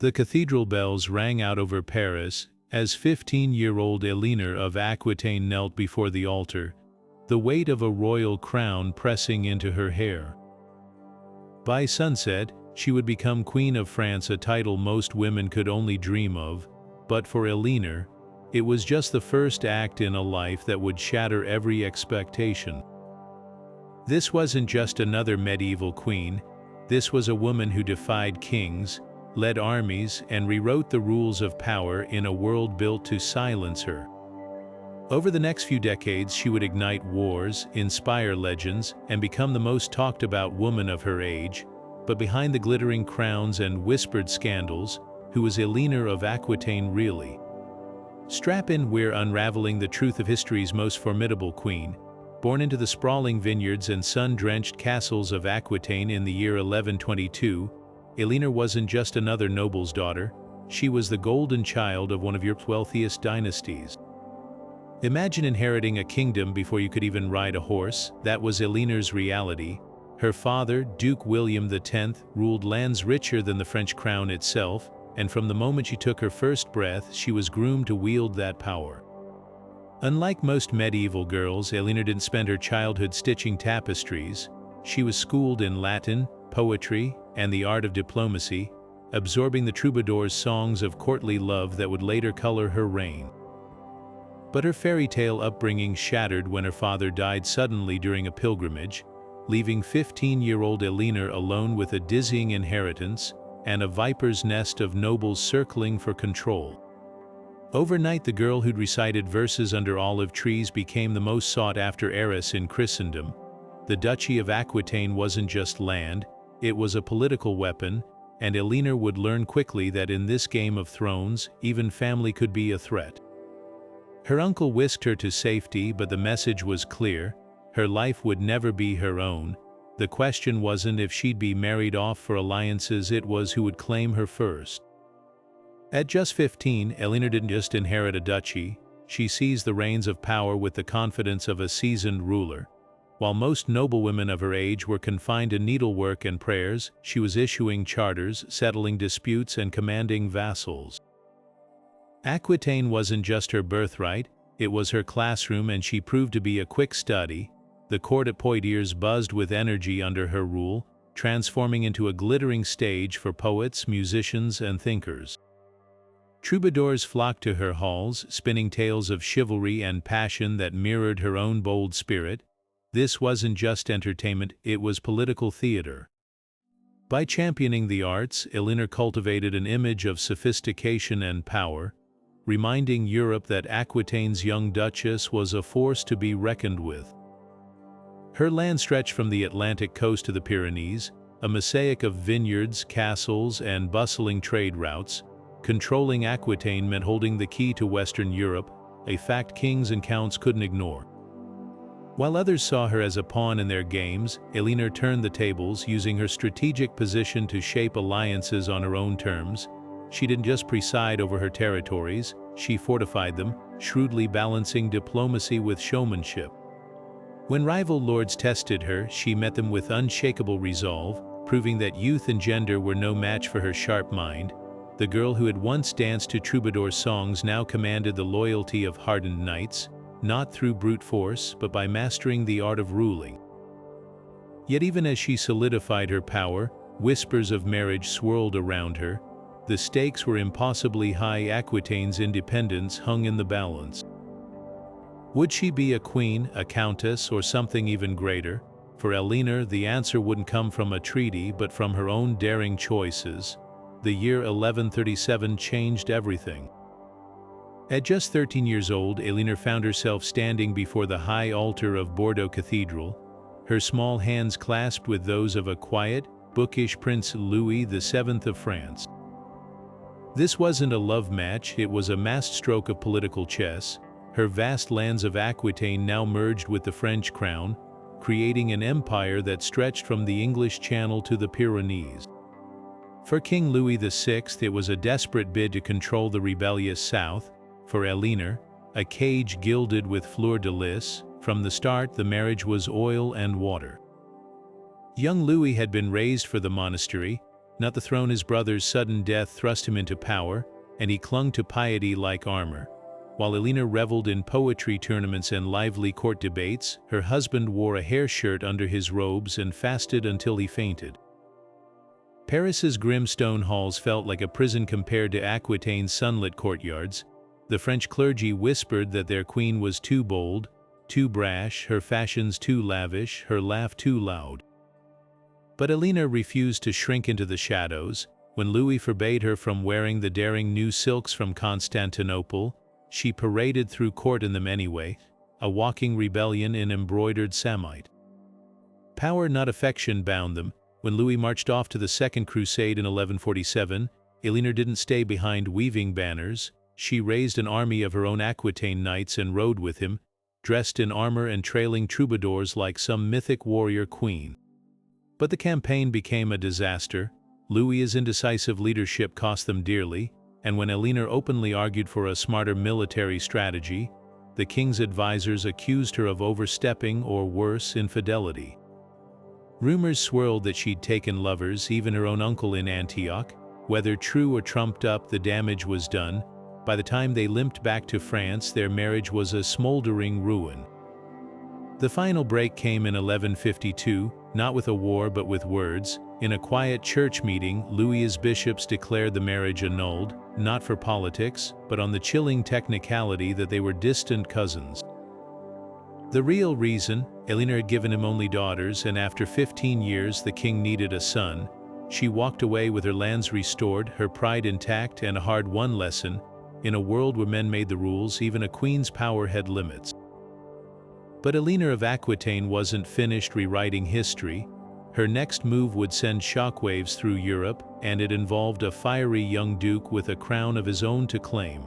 The cathedral bells rang out over Paris as 15-year-old Eleanor of Aquitaine knelt before the altar, the weight of a royal crown pressing into her hair. By sunset, she would become Queen of France, a title most women could only dream of, but for Eleanor, it was just the first act in a life that would shatter every expectation. This wasn't just another medieval queen, this was a woman who defied kings, led armies, and rewrote the rules of power in a world built to silence her. Over the next few decades, she would ignite wars, inspire legends, and become the most talked about woman of her age. But behind the glittering crowns and whispered scandals, who was Eleanor of Aquitaine really? Strap in, we're unraveling the truth of history's most formidable queen. Born into the sprawling vineyards and sun-drenched castles of Aquitaine in the year 1122, Eleanor wasn't just another noble's daughter, she was the golden child of one of Europe's wealthiest dynasties. Imagine inheriting a kingdom before you could even ride a horse. That was Eleanor's reality. Her father, Duke William X, ruled lands richer than the French crown itself, and from the moment she took her first breath, she was groomed to wield that power. Unlike most medieval girls, Eleanor didn't spend her childhood stitching tapestries. She was schooled in Latin, poetry, and the art of diplomacy, absorbing the troubadours' songs of courtly love that would later color her reign. But her fairy tale upbringing shattered when her father died suddenly during a pilgrimage, leaving 15-year-old Eleanor alone with a dizzying inheritance and a viper's nest of nobles circling for control. Overnight, the girl who'd recited verses under olive trees became the most sought-after heiress in Christendom. The Duchy of Aquitaine wasn't just land, it was a political weapon, and Eleanor would learn quickly that in this game of thrones, even family could be a threat. Her uncle whisked her to safety, but the message was clear: her life would never be her own. The question wasn't if she'd be married off for alliances, it was who would claim her first. At just 15, Eleanor didn't just inherit a duchy, she seized the reins of power with the confidence of a seasoned ruler. While most noblewomen of her age were confined to needlework and prayers, she was issuing charters, settling disputes, and commanding vassals. Aquitaine wasn't just her birthright, it was her classroom, and she proved to be a quick study. The court at Poitiers buzzed with energy under her rule, transforming into a glittering stage for poets, musicians, and thinkers. Troubadours flocked to her halls, spinning tales of chivalry and passion that mirrored her own bold spirit. This wasn't just entertainment, it was political theater. By championing the arts, Eleanor cultivated an image of sophistication and power, reminding Europe that Aquitaine's young duchess was a force to be reckoned with. Her land stretched from the Atlantic coast to the Pyrenees, a mosaic of vineyards, castles, and bustling trade routes. Controlling Aquitaine meant holding the key to Western Europe, a fact kings and counts couldn't ignore. While others saw her as a pawn in their games, Eleanor turned the tables, using her strategic position to shape alliances on her own terms. She didn't just preside over her territories, she fortified them, shrewdly balancing diplomacy with showmanship. When rival lords tested her, she met them with unshakable resolve, proving that youth and gender were no match for her sharp mind. The girl who had once danced to troubadour songs now commanded the loyalty of hardened knights, not through brute force, but by mastering the art of ruling. Yet even as she solidified her power, whispers of marriage swirled around her. The stakes were impossibly high. Aquitaine's independence hung in the balance. Would she be a queen, a countess, or something even greater? For Eleanor, the answer wouldn't come from a treaty, but from her own daring choices. The year 1137 changed everything. At just 13 years old, Eleanor found herself standing before the high altar of Bordeaux Cathedral, her small hands clasped with those of a quiet, bookish Prince Louis VII of France. This wasn't a love match, it was a masterstroke of political chess. Her vast lands of Aquitaine now merged with the French crown, creating an empire that stretched from the English Channel to the Pyrenees. For King Louis VI, it was a desperate bid to control the rebellious South. For Eleanor, a cage gilded with fleur-de-lis. From the start, the marriage was oil and water. Young Louis had been raised for the monastery, Not the throne. His brother's sudden death thrust him into power, and he clung to piety like armor. While Eleanor reveled in poetry tournaments and lively court debates, her husband wore a hair shirt under his robes and fasted until he fainted. Paris's grim stone halls felt like a prison compared to Aquitaine's sunlit courtyards. The French clergy whispered that their queen was too bold, too brash, her fashions too lavish, her laugh too loud. But Eleanor refused to shrink into the shadows. When Louis forbade her from wearing the daring new silks from Constantinople, she paraded through court in them anyway, a walking rebellion in embroidered samite. Power, not affection, bound them. When Louis marched off to the Second Crusade in 1147, Eleanor didn't stay behind weaving banners. She raised an army of her own Aquitaine knights and rode with him, dressed in armor and trailing troubadours like some mythic warrior queen. But the campaign became a disaster. Louis's indecisive leadership cost them dearly, and when Eleanor openly argued for a smarter military strategy, the king's advisors accused her of overstepping or worse, infidelity. Rumors swirled that she'd taken lovers, even her own uncle in Antioch. Whether true or trumped up, the damage was done. By the time they limped back to France, their marriage was a smoldering ruin. The final break came in 1152, not with a war but with words. In a quiet church meeting, Louis's bishops declared the marriage annulled, not for politics, but on the chilling technicality that they were distant cousins. The real reason: Eleanor had given him only daughters, and after 15 years the king needed a son. She walked away with her lands restored, her pride intact, and a hard-won lesson: in a world where men made the rules, even a queen's power had limits. But Eleanor of Aquitaine wasn't finished rewriting history. Her next move would send shockwaves through Europe, and it involved a fiery young duke with a crown of his own to claim.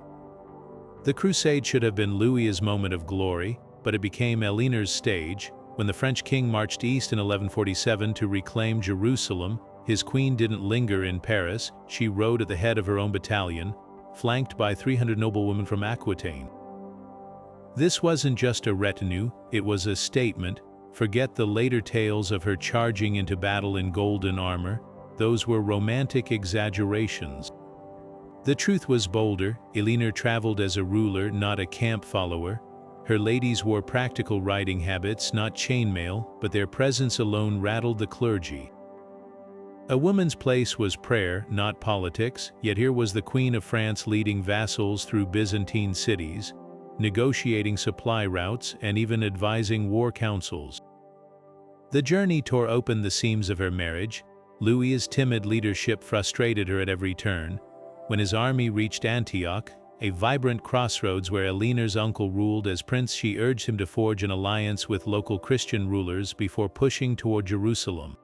The crusade should have been Louis's moment of glory, but it became Eleanor's stage. When the French king marched east in 1147 to reclaim Jerusalem, his queen didn't linger in Paris. She rode at the head of her own battalion, flanked by 300 noblewomen from Aquitaine. This wasn't just a retinue, it was a statement. Forget the later tales of her charging into battle in golden armor. Those were romantic exaggerations. The truth was bolder. Eleanor traveled as a ruler, not a camp follower. Her ladies wore practical riding habits, not chainmail, but their presence alone rattled the clergy. A woman's place was prayer, not politics, yet here was the Queen of France leading vassals through Byzantine cities, negotiating supply routes, and even advising war councils. The journey tore open the seams of her marriage. Louis's timid leadership frustrated her at every turn. When his army reached Antioch, a vibrant crossroads where Eleanor's uncle ruled as prince, she urged him to forge an alliance with local Christian rulers before pushing toward Jerusalem.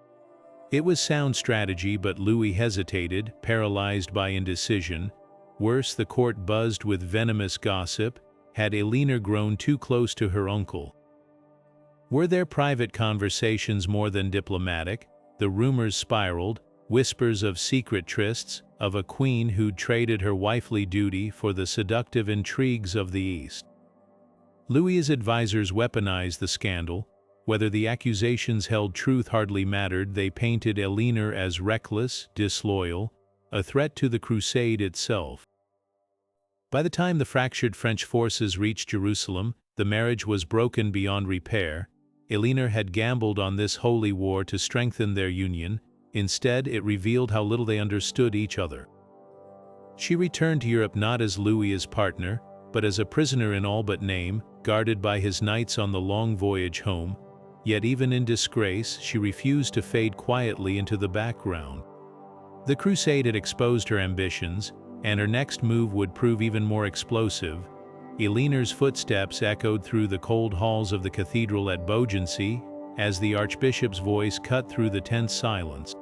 It was sound strategy, but Louis hesitated, paralyzed by indecision. Worse, the court buzzed with venomous gossip. Had Eleanor grown too close to her uncle? Were their private conversations more than diplomatic? The rumors spiraled, whispers of secret trysts, of a queen who'd traded her wifely duty for the seductive intrigues of the East. Louis's advisors weaponized the scandal. Whether the accusations held truth hardly mattered. They painted Eleanor as reckless, disloyal, a threat to the crusade itself. By the time the fractured French forces reached Jerusalem, the marriage was broken beyond repair. Eleanor had gambled on this holy war to strengthen their union. Instead, it revealed how little they understood each other. She returned to Europe not as Louis's partner, but as a prisoner in all but name, guarded by his knights on the long voyage home. Yet even in disgrace, she refused to fade quietly into the background. The crusade had exposed her ambitions, and her next move would prove even more explosive. Eleanor's footsteps echoed through the cold halls of the cathedral at Beaugency, as the archbishop's voice cut through the tense silence.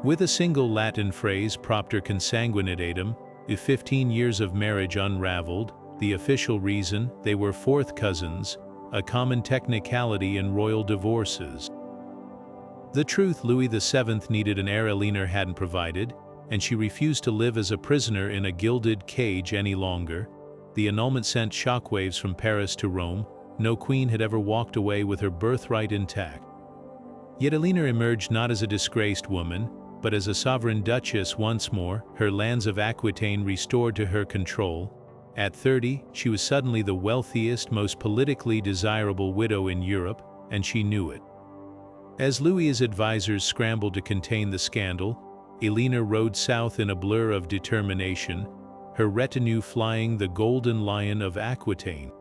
With a single Latin phrase, propter consanguinitatem, the 15 years of marriage unraveled. The official reason: they were fourth cousins, a common technicality in royal divorces. The truth: Louis VII needed an heir Eleanor hadn't provided, and she refused to live as a prisoner in a gilded cage any longer. The annulment sent shockwaves from Paris to Rome. No queen had ever walked away with her birthright intact. Yet Eleanor emerged not as a disgraced woman, but as a sovereign duchess once more, her lands of Aquitaine restored to her control. At 30, she was suddenly the wealthiest, most politically desirable widow in Europe, and she knew it. As Louis's advisors scrambled to contain the scandal, Eleanor rode south in a blur of determination, her retinue flying the Golden Lion of Aquitaine.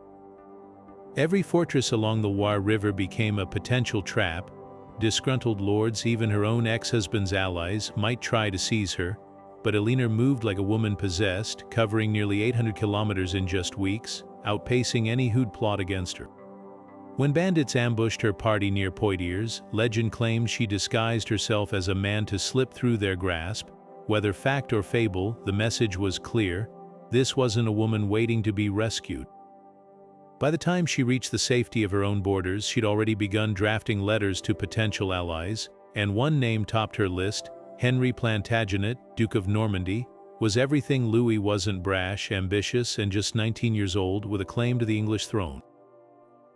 Every fortress along the Loire River became a potential trap. Disgruntled lords, even her own ex-husband's allies, might try to seize her, but Eleanor moved like a woman possessed, covering nearly 800 kilometers in just weeks, outpacing any who'd plot against her. When bandits ambushed her party near Poitiers, legend claims she disguised herself as a man to slip through their grasp. Whether fact or fable, the message was clear: this wasn't a woman waiting to be rescued. By the time she reached the safety of her own borders, she'd already begun drafting letters to potential allies, and one name topped her list: Henry Plantagenet, Duke of Normandy, was everything Louis wasn't: brash, ambitious, and just 19 years old with a claim to the English throne.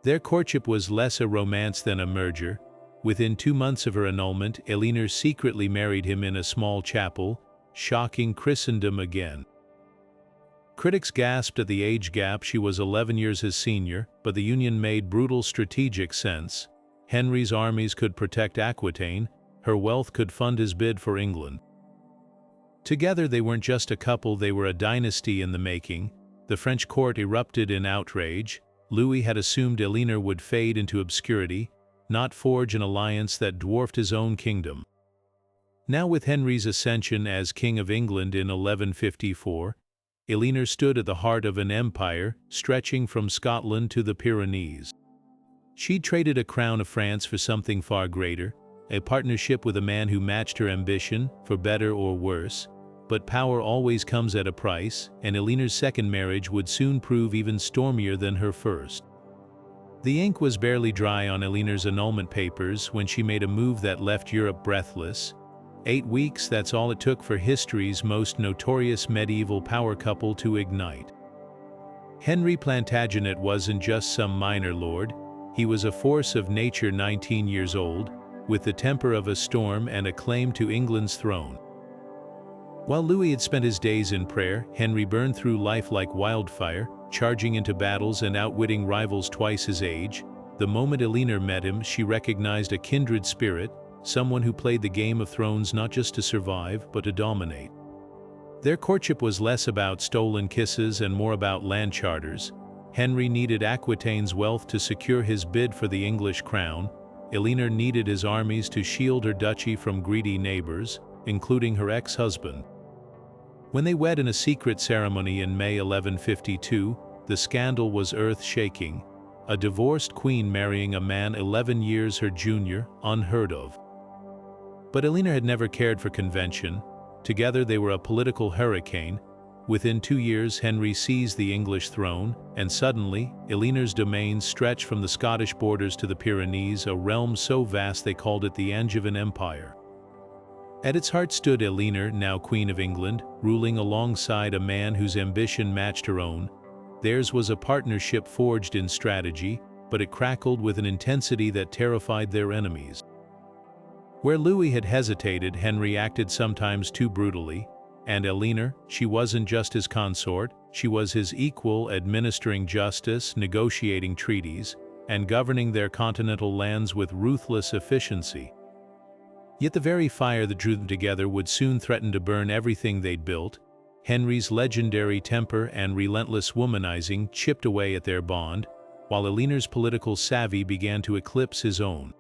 Their courtship was less a romance than a merger. Within 2 months of her annulment, Eleanor secretly married him in a small chapel, shocking Christendom again. Critics gasped at the age gap. She was 11 years his senior, but the union made brutal strategic sense. Henry's armies could protect Aquitaine, her wealth could fund his bid for England. Together they weren't just a couple, they were a dynasty in the making. The French court erupted in outrage. Louis had assumed Eleanor would fade into obscurity, not forge an alliance that dwarfed his own kingdom. Now, with Henry's ascension as King of England in 1154, Eleanor stood at the heart of an empire stretching from Scotland to the Pyrenees. She'd traded a crown of France for something far greater, a partnership with a man who matched her ambition, for better or worse. But power always comes at a price, and Eleanor's second marriage would soon prove even stormier than her first. The ink was barely dry on Eleanor's annulment papers when she made a move that left Europe breathless. 8 weeks, that's all it took for history's most notorious medieval power couple to ignite. Henry Plantagenet wasn't just some minor lord, he was a force of nature, 19 years old, with the temper of a storm and a claim to England's throne. While Louis had spent his days in prayer, Henry burned through life like wildfire, charging into battles and outwitting rivals twice his age. The moment Eleanor met him, she recognized a kindred spirit, someone who played the game of thrones not just to survive, but to dominate. Their courtship was less about stolen kisses and more about land charters. Henry needed Aquitaine's wealth to secure his bid for the English crown. Eleanor needed his armies to shield her duchy from greedy neighbors, including her ex-husband. When they wed in a secret ceremony in May 1152, the scandal was earth-shaking. A divorced queen marrying a man 11 years her junior, unheard of. But Eleanor had never cared for convention. Together they were a political hurricane. Within 2 years, Henry seized the English throne, and suddenly, Eleanor's domains stretched from the Scottish borders to the Pyrenees, a realm so vast they called it the Angevin Empire. At its heart stood Eleanor, now Queen of England, ruling alongside a man whose ambition matched her own. Theirs was a partnership forged in strategy, but it crackled with an intensity that terrified their enemies. Where Louis had hesitated, Henry acted sometimes too brutally, and Eleanor, she wasn't just his consort, she was his equal, administering justice, negotiating treaties, and governing their continental lands with ruthless efficiency. Yet the very fire that drew them together would soon threaten to burn everything they'd built. Henry's legendary temper and relentless womanizing chipped away at their bond, while Eleanor's political savvy began to eclipse his own.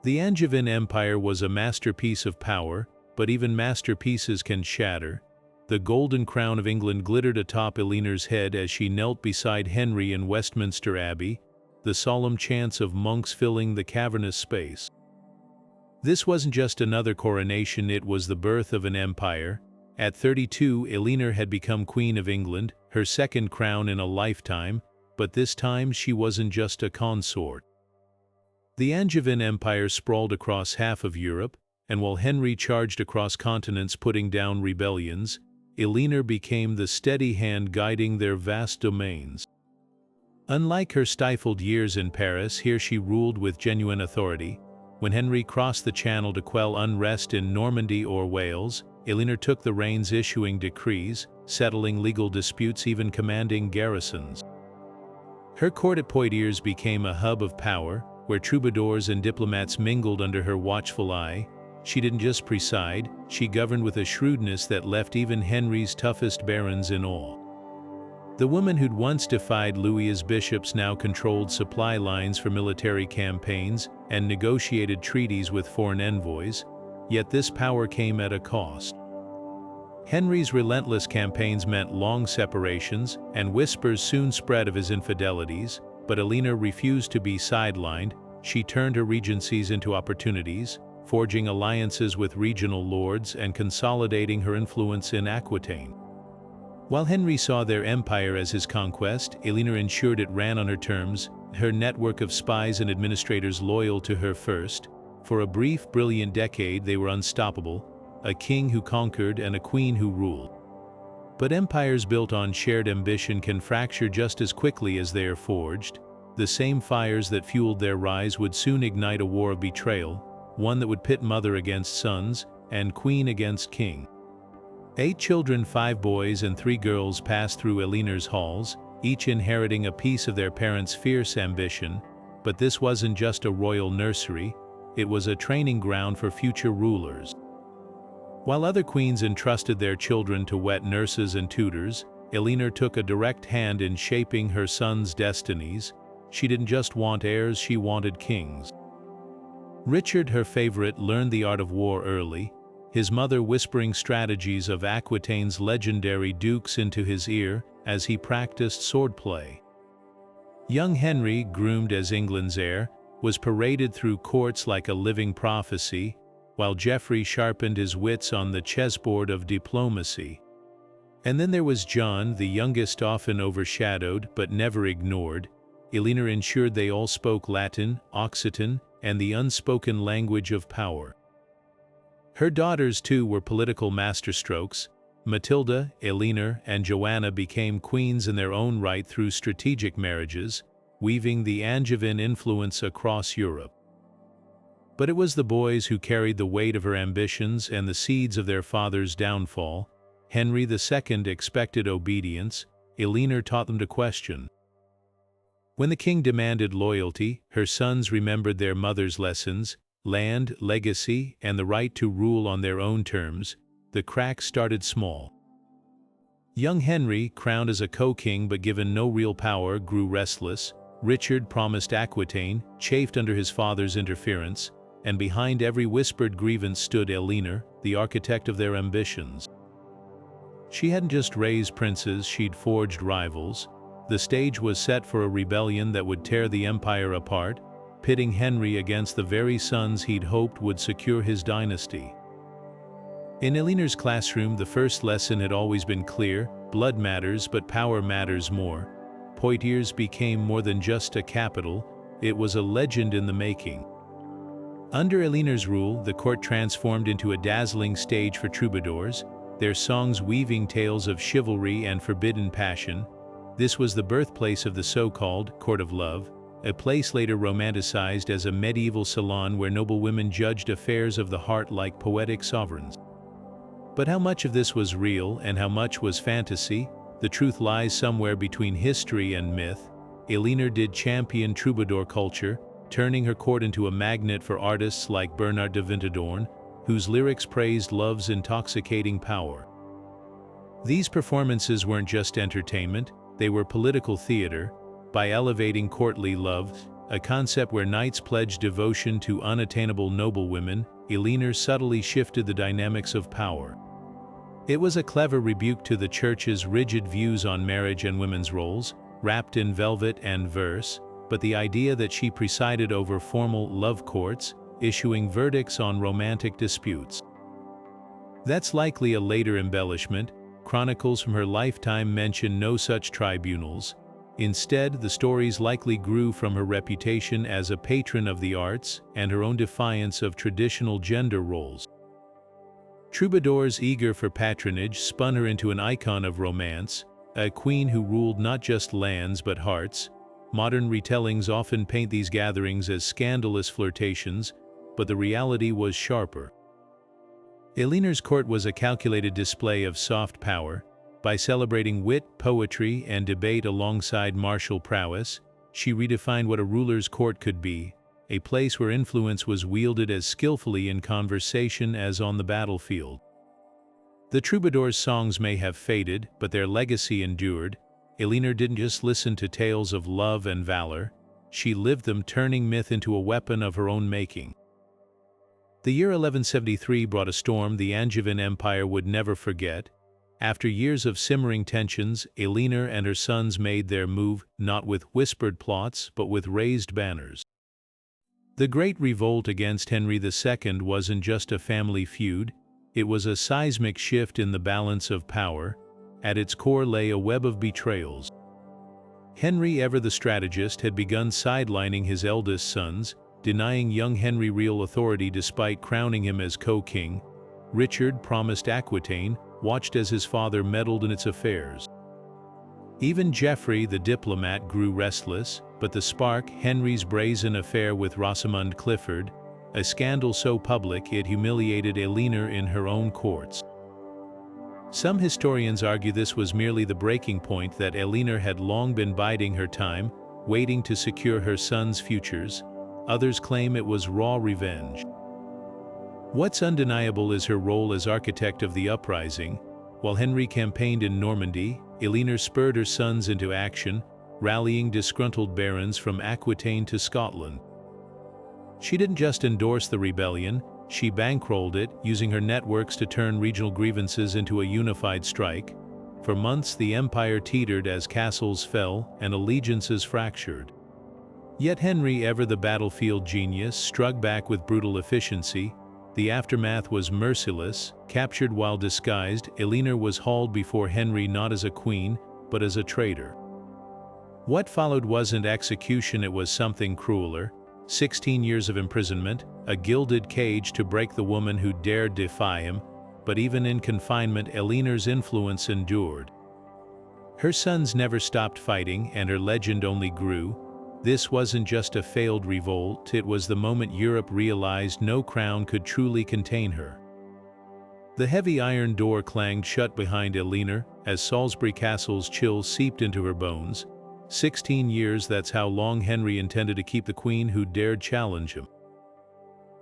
The Angevin Empire was a masterpiece of power, but even masterpieces can shatter. The golden crown of England glittered atop Eleanor's head as she knelt beside Henry in Westminster Abbey, the solemn chants of monks filling the cavernous space. This wasn't just another coronation, it was the birth of an empire. At 32, Eleanor had become Queen of England, her second crown in a lifetime, but this time she wasn't just a consort. The Angevin Empire sprawled across half of Europe, and while Henry charged across continents putting down rebellions, Eleanor became the steady hand guiding their vast domains. Unlike her stifled years in Paris, here she ruled with genuine authority. When Henry crossed the Channel to quell unrest in Normandy or Wales, Eleanor took the reins, issuing decrees, settling legal disputes, even commanding garrisons. Her court at Poitiers became a hub of power, where troubadours and diplomats mingled under her watchful eye. She didn't just preside, she governed with a shrewdness that left even Henry's toughest barons in awe. The woman who'd once defied Louis's bishops now controlled supply lines for military campaigns and negotiated treaties with foreign envoys, yet this power came at a cost. Henry's relentless campaigns meant long separations, and whispers soon spread of his infidelities, but Eleanor refused to be sidelined. She turned her regencies into opportunities, forging alliances with regional lords and consolidating her influence in Aquitaine. While Henry saw their empire as his conquest, Eleanor ensured it ran on her terms, her network of spies and administrators loyal to her first. For a brief, brilliant decade they were unstoppable, a king who conquered and a queen who ruled. But empires built on shared ambition can fracture just as quickly as they are forged. The same fires that fueled their rise would soon ignite a war of betrayal, one that would pit mother against sons and queen against king. 8 children, 5 boys and 3 girls passed through Eleanor's halls, each inheriting a piece of their parents' fierce ambition. But this wasn't just a royal nursery, it was a training ground for future rulers. While other queens entrusted their children to wet nurses and tutors, Eleanor took a direct hand in shaping her sons' destinies. She didn't just want heirs, she wanted kings. Richard, her favorite, learned the art of war early, his mother whispering strategies of Aquitaine's legendary dukes into his ear as he practiced swordplay. Young Henry, groomed as England's heir, was paraded through courts like a living prophecy, while Geoffrey sharpened his wits on the chessboard of diplomacy. And then there was John, the youngest, often overshadowed but never ignored. Eleanor ensured they all spoke Latin, Occitan, and the unspoken language of power. Her daughters, too, were political masterstrokes. Matilda, Eleanor, and Joanna became queens in their own right through strategic marriages, weaving the Angevin influence across Europe. But it was the boys who carried the weight of her ambitions and the seeds of their father's downfall. Henry II expected obedience, Eleanor taught them to question. When the king demanded loyalty, her sons remembered their mother's lessons: land, legacy, and the right to rule on their own terms. The cracks started small. Young Henry, crowned as a co-king but given no real power, grew restless. Richard, promised Aquitaine, chafed under his father's interference, and behind every whispered grievance stood Eleanor, the architect of their ambitions. She hadn't just raised princes, she'd forged rivals. The stage was set for a rebellion that would tear the empire apart, pitting Henry against the very sons he'd hoped would secure his dynasty. In Eleanor's classroom, the first lesson had always been clear: blood matters, but power matters more. Poitiers became more than just a capital, it was a legend in the making. Under Eleanor's rule, the court transformed into a dazzling stage for troubadours, their songs weaving tales of chivalry and forbidden passion. This was the birthplace of the so-called Court of Love, a place later romanticized as a medieval salon where noble women judged affairs of the heart like poetic sovereigns. But how much of this was real and how much was fantasy? The truth lies somewhere between history and myth. Eleanor did champion troubadour culture, turning her court into a magnet for artists like Bernard de Vintadorn, whose lyrics praised love's intoxicating power. These performances weren't just entertainment, they were political theater. By elevating courtly love, a concept where knights pledged devotion to unattainable noblewomen, Eleanor subtly shifted the dynamics of power. It was a clever rebuke to the Church's rigid views on marriage and women's roles, wrapped in velvet and verse, but the idea that she presided over formal love courts, issuing verdicts on romantic disputes. That's likely a later embellishment. Chronicles from her lifetime mention no such tribunals. Instead, the stories likely grew from her reputation as a patron of the arts and her own defiance of traditional gender roles. Troubadours eager for patronage spun her into an icon of romance, a queen who ruled not just lands but hearts. Modern retellings often paint these gatherings as scandalous flirtations, but the reality was sharper. Eleanor's court was a calculated display of soft power. By celebrating wit, poetry, and debate alongside martial prowess, she redefined what a ruler's court could be, a place where influence was wielded as skillfully in conversation as on the battlefield. The troubadours' songs may have faded, but their legacy endured. Eleanor didn't just listen to tales of love and valor, she lived them, turning myth into a weapon of her own making. The year 1173 brought a storm the Angevin Empire would never forget. After years of simmering tensions, Eleanor and her sons made their move, not with whispered plots, but with raised banners. The Great Revolt against Henry II wasn't just a family feud, it was a seismic shift in the balance of power. At its core lay a web of betrayals. Henry, ever the strategist, had begun sidelining his eldest sons, denying young Henry real authority despite crowning him as co-king. Richard, promised Aquitaine, watched as his father meddled in its affairs. Even Geoffrey, the diplomat, grew restless, but the spark, Henry's brazen affair with Rosamund Clifford, a scandal so public it humiliated Eleanor in her own courts. Some historians argue this was merely the breaking point, that Eleanor had long been biding her time, waiting to secure her sons' futures. Others claim it was raw revenge. What's undeniable is her role as architect of the uprising. While Henry campaigned in Normandy, Eleanor spurred her sons into action, rallying disgruntled barons from Aquitaine to Scotland. She didn't just endorse the rebellion, she bankrolled it, using her networks to turn regional grievances into a unified strike. For months the empire teetered as castles fell and allegiances fractured. Yet Henry, ever the battlefield genius, struck back with brutal efficiency. The aftermath was merciless. Captured while disguised, Eleanor was hauled before Henry not as a queen, but as a traitor. What followed wasn't execution, it was something crueler. 16 years of imprisonment, a gilded cage to break the woman who dared defy him, but even in confinement Eleanor's influence endured. Her sons never stopped fighting, and her legend only grew. This wasn't just a failed revolt, it was the moment Europe realized no crown could truly contain her. The heavy iron door clanged shut behind Eleanor, as Salisbury Castle's chill seeped into her bones. 16 years, that's how long Henry intended to keep the queen who dared challenge him.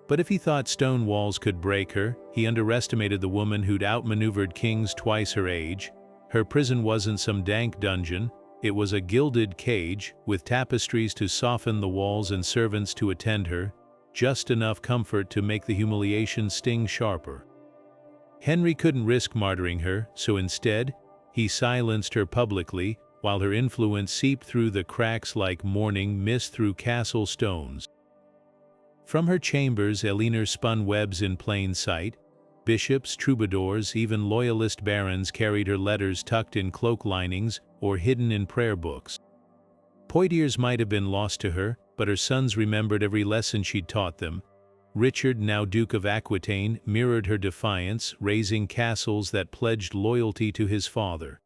But if he thought stone walls could break her, he underestimated the woman who'd outmaneuvered kings twice her age. Her prison wasn't some dank dungeon, it was a gilded cage, with tapestries to soften the walls and servants to attend her, just enough comfort to make the humiliation sting sharper. Henry couldn't risk martyring her, so instead, he silenced her publicly, while her influence seeped through the cracks like morning mist through castle stones. From her chambers Eleanor spun webs in plain sight. Bishops, troubadours, even loyalist barons carried her letters tucked in cloak linings or hidden in prayer books. Poitiers might have been lost to her, but her sons remembered every lesson she'd taught them. Richard, now Duke of Aquitaine, mirrored her defiance, raising castles that pledged loyalty to his father.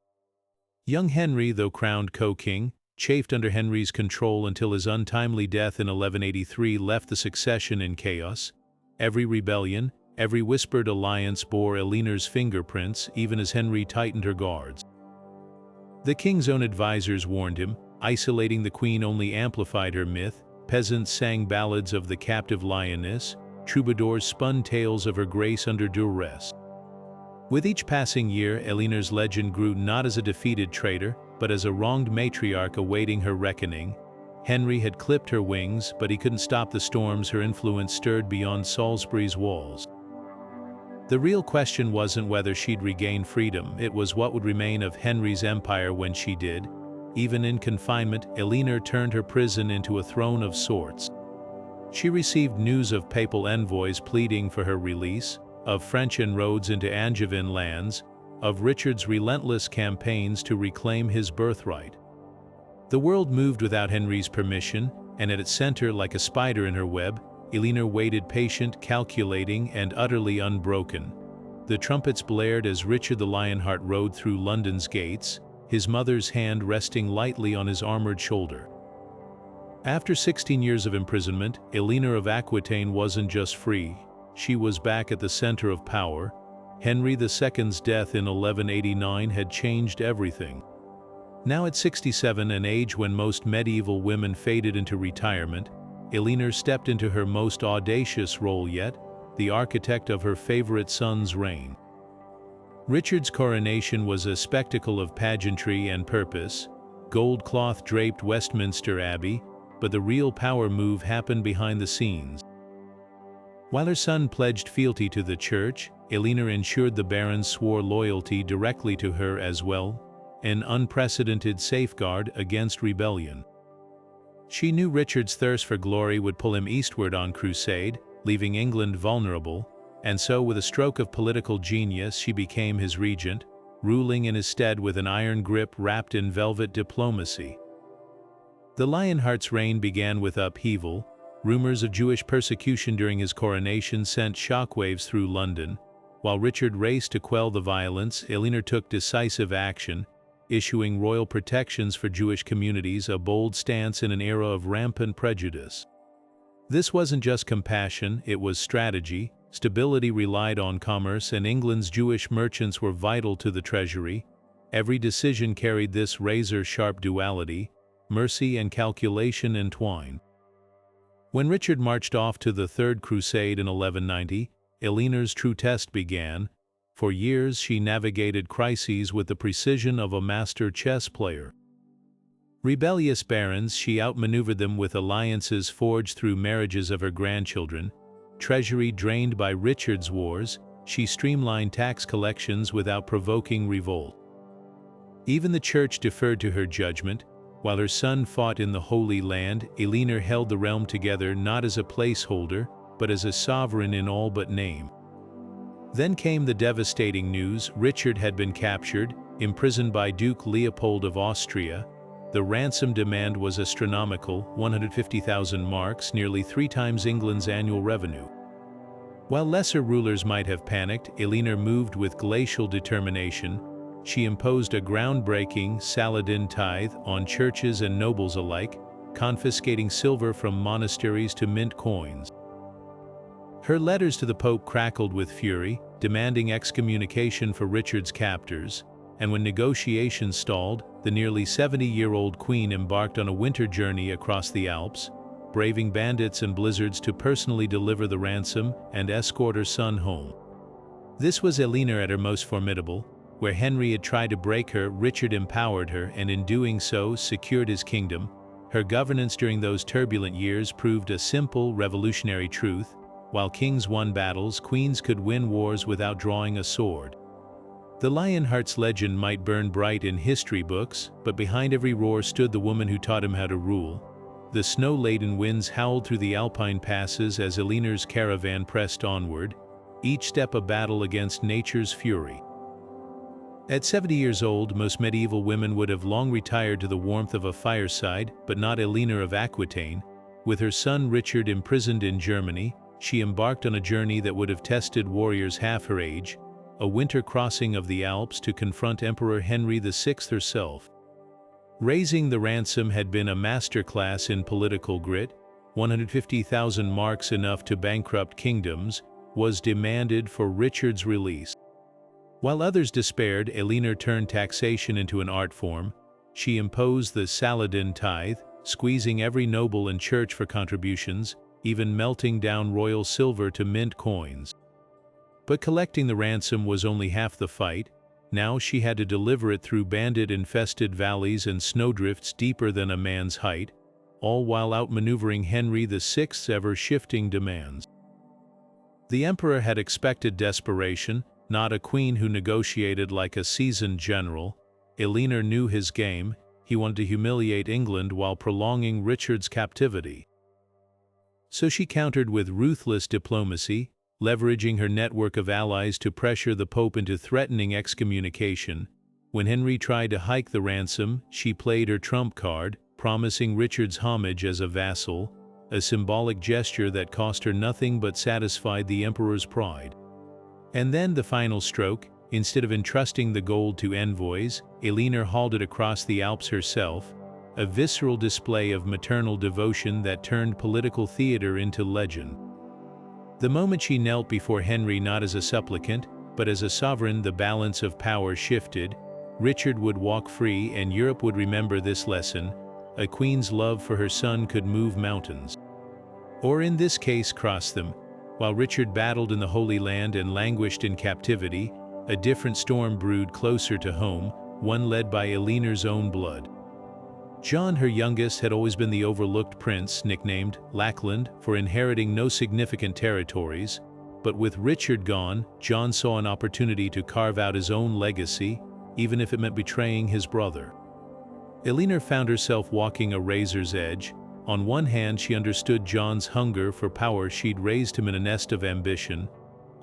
Young Henry, though crowned co-king, chafed under Henry's control until his untimely death in 1183 left the succession in chaos. Every rebellion, every whispered alliance bore Eleanor's fingerprints, even as Henry tightened her guards. The king's own advisors warned him, isolating the queen only amplified her myth. Peasants sang ballads of the captive lioness, troubadours spun tales of her grace under duress. With each passing year, Eleanor's legend grew not as a defeated traitor, but as a wronged matriarch awaiting her reckoning. Henry had clipped her wings, but he couldn't stop the storms her influence stirred beyond Salisbury's walls. The real question wasn't whether she'd regain freedom, it was what would remain of Henry's empire when she did. Even in confinement, Eleanor turned her prison into a throne of sorts. She received news of papal envoys pleading for her release, of French inroads into Angevin lands, of Richard's relentless campaigns to reclaim his birthright. The world moved without Henry's permission, and at its center, like a spider in her web, Eleanor waited, patient, calculating, and utterly unbroken. The trumpets blared as Richard the Lionheart rode through London's gates, his mother's hand resting lightly on his armored shoulder. After 16 years of imprisonment, Eleanor of Aquitaine wasn't just free, she was back at the center of power. Henry II's death in 1189 had changed everything. Now at 67, an age when most medieval women faded into retirement, Eleanor stepped into her most audacious role yet, the architect of her favorite son's reign. Richard's coronation was a spectacle of pageantry and purpose. Gold cloth draped Westminster Abbey, but the real power move happened behind the scenes. While her son pledged fealty to the church, Eleanor ensured the barons swore loyalty directly to her as well, an unprecedented safeguard against rebellion. She knew Richard's thirst for glory would pull him eastward on crusade, leaving England vulnerable, and so with a stroke of political genius she became his regent, ruling in his stead with an iron grip wrapped in velvet diplomacy. The Lionheart's reign began with upheaval. Rumors of Jewish persecution during his coronation sent shockwaves through London. While Richard raced to quell the violence, Eleanor took decisive action, issuing royal protections for Jewish communities, a bold stance in an era of rampant prejudice. This wasn't just compassion, it was strategy. Stability relied on commerce, and England's Jewish merchants were vital to the treasury. Every decision carried this razor-sharp duality, mercy and calculation entwined. When Richard marched off to the Third Crusade in 1190, Eleanor's true test began. For years she navigated crises with the precision of a master chess player. Rebellious barons, she outmaneuvered them with alliances forged through marriages of her grandchildren. Treasury drained by Richard's wars, she streamlined tax collections without provoking revolt. Even the church deferred to her judgment. While her son fought in the Holy Land, Eleanor held the realm together not as a placeholder, but as a sovereign in all but name. Then came the devastating news: Richard had been captured, imprisoned by Duke Leopold of Austria. The ransom demand was astronomical, 150,000 marks, nearly 3 times England's annual revenue. While lesser rulers might have panicked, Eleanor moved with glacial determination. She imposed a groundbreaking Saladin tithe on churches and nobles alike, confiscating silver from monasteries to mint coins. Her letters to the Pope crackled with fury, demanding excommunication for Richard's captors, and when negotiations stalled, the nearly 70-year-old queen embarked on a winter journey across the Alps, braving bandits and blizzards to personally deliver the ransom and escort her son home. This was Eleanor at her most formidable. Where Henry had tried to break her, Richard empowered her, and in doing so secured his kingdom. Her governance during those turbulent years proved a simple, revolutionary truth: while kings won battles, queens could win wars without drawing a sword. The Lionheart's legend might burn bright in history books, but behind every roar stood the woman who taught him how to rule. The snow-laden winds howled through the alpine passes as Eleanor's caravan pressed onward, each step a battle against nature's fury. At 70 years old, most medieval women would have long retired to the warmth of a fireside, but not Eleanor of Aquitaine. With her son Richard imprisoned in Germany, she embarked on a journey that would have tested warriors half her age, a winter crossing of the Alps to confront Emperor Henry VI herself. Raising the ransom had been a masterclass in political grit. 150,000 marks, enough to bankrupt kingdoms, was demanded for Richard's release. While others despaired, Eleanor turned taxation into an art form. She imposed the Saladin tithe, squeezing every noble and church for contributions, even melting down royal silver to mint coins. But collecting the ransom was only half the fight. Now she had to deliver it through bandit-infested valleys and snowdrifts deeper than a man's height, all while outmaneuvering Henry VI's ever-shifting demands. The emperor had expected desperation, not a queen who negotiated like a seasoned general. Eleanor knew his game. He wanted to humiliate England while prolonging Richard's captivity. So she countered with ruthless diplomacy, leveraging her network of allies to pressure the Pope into threatening excommunication. When Henry tried to hike the ransom, she played her trump card, promising Richard's homage as a vassal, a symbolic gesture that cost her nothing but satisfied the emperor's pride. And then the final stroke: instead of entrusting the gold to envoys, Eleanor hauled it across the Alps herself. a visceral display of maternal devotion that turned political theater into legend. The moment she knelt before Henry not as a supplicant, but as a sovereign, the balance of power shifted. Richard would walk free, and Europe would remember this lesson: a queen's love for her son could move mountains. Or in this case, cross them. While Richard battled in the Holy Land and languished in captivity, a different storm brewed closer to home, one led by Eleanor's own blood. John, her youngest, had always been the overlooked prince, nicknamed Lackland, for inheriting no significant territories. But with Richard gone, John saw an opportunity to carve out his own legacy, even if it meant betraying his brother. Eleanor found herself walking a razor's edge. On one hand, she understood John's hunger for power. She'd raised him in a nest of ambition.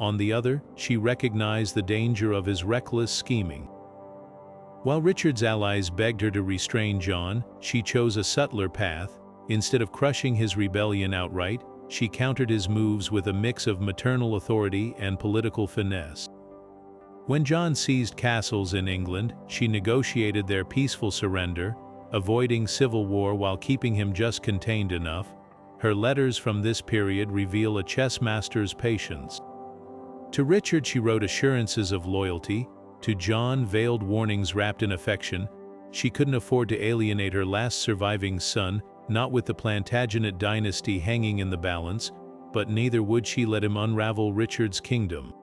On the other, she recognized the danger of his reckless scheming. While Richard's allies begged her to restrain John, she chose a subtler path. Instead of crushing his rebellion outright, she countered his moves with a mix of maternal authority and political finesse. When John seized castles in England, she negotiated their peaceful surrender, avoiding civil war while keeping him just contained enough. Her letters from this period reveal a chess master's patience. To Richard she wrote assurances of loyalty, to John veiled warnings wrapped in affection. She couldn't afford to alienate her last surviving son, not with the Plantagenet dynasty hanging in the balance, but neither would she let him unravel Richard's kingdom.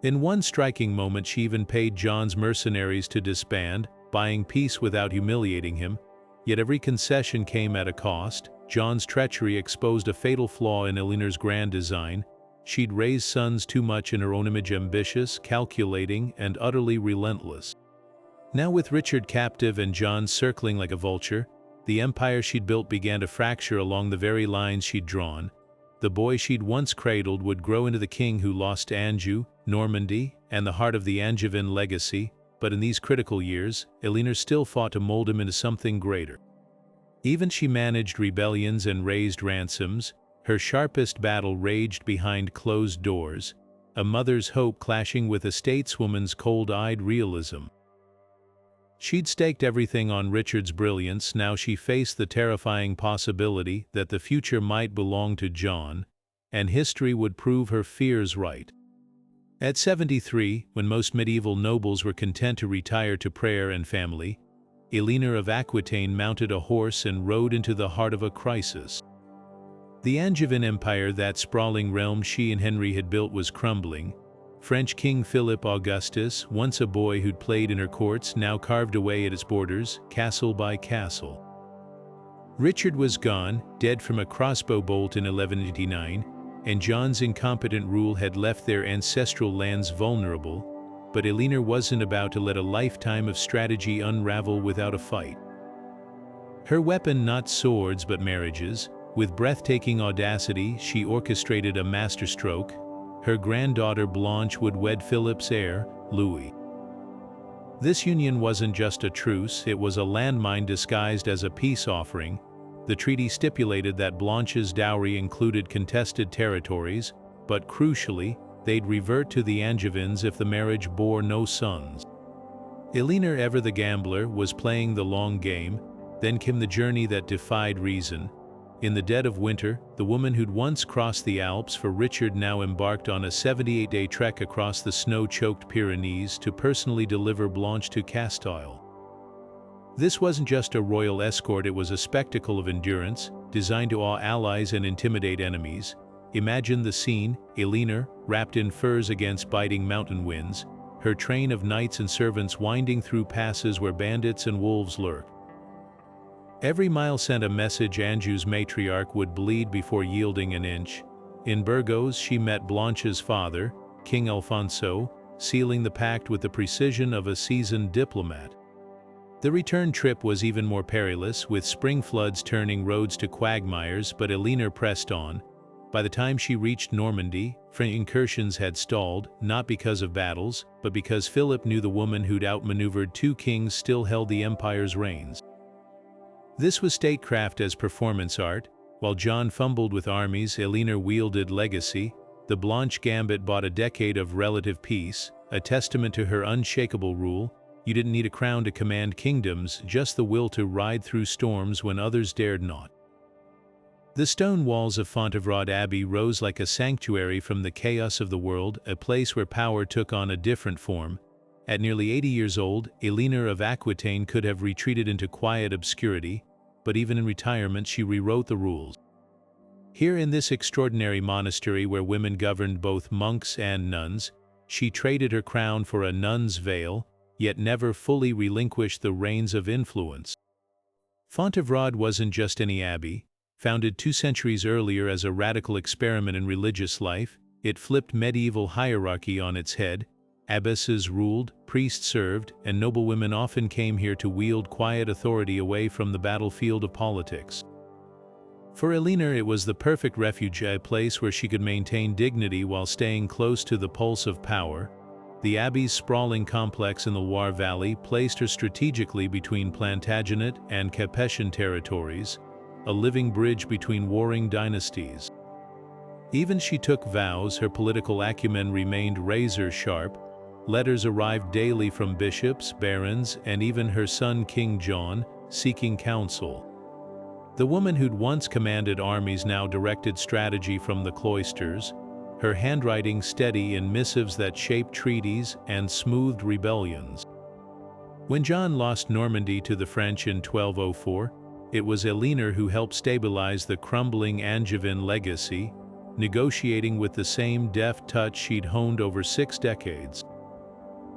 In one striking moment she even paid John's mercenaries to disband, buying peace without humiliating him. Yet every concession came at a cost. John's treachery exposed a fatal flaw in Eleanor's grand design. She'd raised sons too much in her own image, ambitious, calculating, and utterly relentless. Now with Richard captive and John circling like a vulture, the empire she'd built began to fracture along the very lines she'd drawn. The boy she'd once cradled would grow into the king who lost Anjou, Normandy, and the heart of the Angevin legacy. But in these critical years, Eleanor still fought to mold him into something greater. Even she managed rebellions and raised ransoms. Her sharpest battle raged behind closed doors, a mother's hope clashing with a stateswoman's cold-eyed realism. She'd staked everything on Richard's brilliance. Now she faced the terrifying possibility that the future might belong to John, and history would prove her fears right. At 73, when most medieval nobles were content to retire to prayer and family, Eleanor of Aquitaine mounted a horse and rode into the heart of a crisis. The Angevin Empire, that sprawling realm she and Henry had built, was crumbling. French King Philip Augustus, once a boy who'd played in her courts, now carved away at its borders, castle by castle. Richard was gone, dead from a crossbow bolt in 1189, and John's incompetent rule had left their ancestral lands vulnerable. But Eleanor wasn't about to let a lifetime of strategy unravel without a fight. Her weapon, not swords but marriages. With breathtaking audacity, she orchestrated a masterstroke. Her granddaughter Blanche would wed Philip's heir, Louis. This union wasn't just a truce, it was a landmine disguised as a peace offering. The treaty stipulated that Blanche's dowry included contested territories, but crucially, they'd revert to the Angevins if the marriage bore no sons. Eleanor, ever the gambler, was playing the long game. Then came the journey that defied reason. In the dead of winter, the woman who'd once crossed the Alps for Richard now embarked on a 78-day trek across the snow-choked Pyrenees to personally deliver Blanche to Castile. This wasn't just a royal escort, it was a spectacle of endurance, designed to awe allies and intimidate enemies. Imagine the scene: Eleanor, wrapped in furs against biting mountain winds, her train of knights and servants winding through passes where bandits and wolves lurked. Every mile sent a message. Anjou's matriarch would bleed before yielding an inch. In Burgos she met Blanche's father, King Alfonso, sealing the pact with the precision of a seasoned diplomat. The return trip was even more perilous, with spring floods turning roads to quagmires, but Eleanor pressed on. By the time she reached Normandy, French incursions had stalled, not because of battles, but because Philip knew the woman who'd outmaneuvered two kings still held the empire's reins. This was statecraft as performance art. While John fumbled with armies, Eleanor wielded legacy. The Blanche Gambit bought a decade of relative peace, a testament to her unshakable rule. You didn't need a crown to command kingdoms, just the will to ride through storms when others dared not. The stone walls of Fontevraud Abbey rose like a sanctuary from the chaos of the world, a place where power took on a different form. At nearly 80 years old, Eleanor of Aquitaine could have retreated into quiet obscurity, but even in retirement she rewrote the rules. Here in this extraordinary monastery where women governed both monks and nuns, she traded her crown for a nun's veil, yet never fully relinquished the reins of influence. Fontevraud wasn't just any abbey. Founded 2 centuries earlier as a radical experiment in religious life, it flipped medieval hierarchy on its head. Abbesses ruled, priests served, and noblewomen often came here to wield quiet authority away from the battlefield of politics. For Eleanor, it was the perfect refuge, a place where she could maintain dignity while staying close to the pulse of power. The abbey's sprawling complex in the Loire Valley placed her strategically between Plantagenet and Capetian territories, a living bridge between warring dynasties. Even she took vows, her political acumen remained razor-sharp. Letters arrived daily from bishops, barons, and even her son King John, seeking counsel. The woman who'd once commanded armies now directed strategy from the cloisters, her handwriting steady in missives that shaped treaties and smoothed rebellions. When John lost Normandy to the French in 1204, it was Eleanor who helped stabilize the crumbling Angevin legacy, negotiating with the same deft touch she'd honed over 6 decades.